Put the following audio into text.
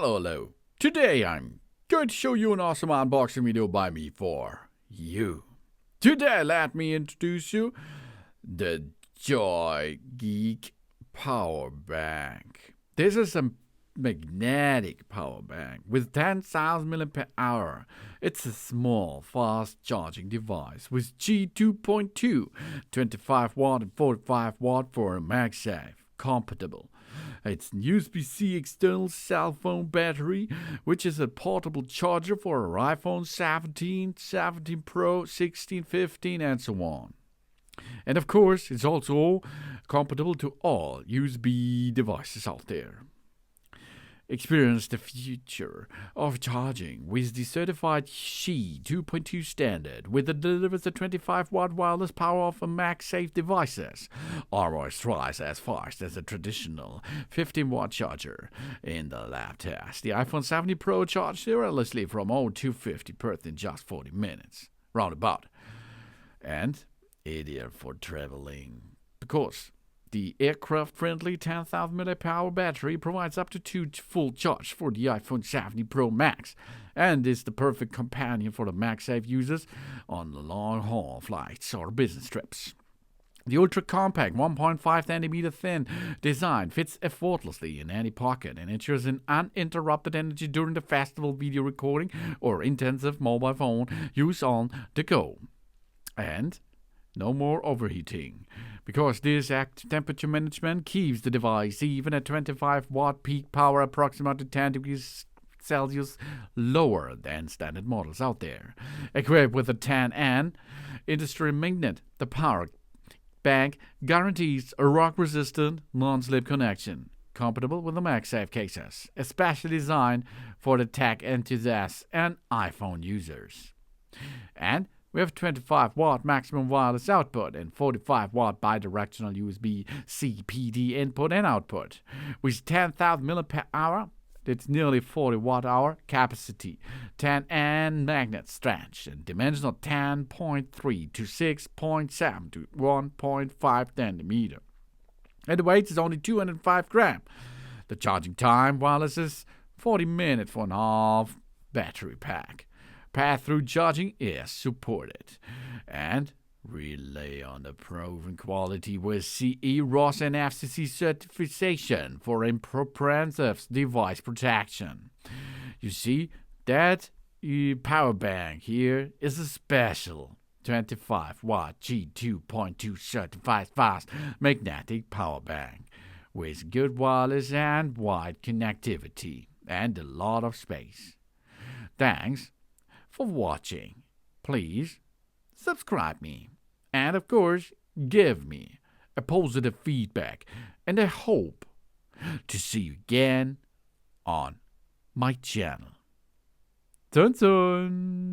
Hello. Today I'm going to show you an awesome unboxing video by me for you. Today let me introduce you the Joy Geek Power Bank. This is a magnetic power bank with 10,000 mAh. It's a small, fast charging device with QI2.2, 25 watt and 45 watt for a Magsafe compatible. It's USB-C external cell phone battery, which is a portable charger for our iPhone 17, 17 Pro, 16, 15, and so on. And of course, it's also compatible to all USB devices out there. Experience the future of charging with the certified QI2.2 standard, which delivers the 25 watt wireless power of a Magsafe devices, almost twice as fast as a traditional 15 watt charger. In the lab test, the iPhone 17 Pro charged effortlessly from 0 to 50% in just 40 minutes, roundabout. And ideal for traveling, because the aircraft-friendly 10,000 mAh battery provides up to 2 full charge for the iPhone 17 Pro Max, and is the perfect companion for the Magsafe users on long-haul flights or business trips. The ultra-compact 1.5 cm thin design fits effortlessly in any pocket and ensures an uninterrupted energy during the festival video recording or intensive mobile phone use on the go. And no more overheating, because this active temperature management keeps the device even at 25 watt peak power, approximately 10 degrees Celsius lower than standard models out there. Equipped with a 10N industry magnet, the power bank guarantees a rock-resistant, non-slip connection, compatible with the Magsafe cases, especially designed for the tech enthusiasts and iPhone users. And we have 25 watt maximum wireless output and 45 watt bidirectional USB-C PD input and output. With 10,000 mAh, that's nearly 40 watt-hour capacity, 10N magnet stretch, and dimensional 10.3 to 6.7 to 1.5 centimeter. And the weight is only 205 grams. The charging time wireless is 40 minutes for an half battery pack. Pass-through charging is supported, and rely on the proven quality with CE, RoHS, and FCC certification for comprehensive device protection. You see, that power bank here is a special 25 watt QI2.2 certified fast magnetic power bank with good wireless and wide connectivity and a lot of space. Thanks for watching. Please subscribe me, and of course give me a positive feedback, and I hope to see you again on my channel. Dun dun!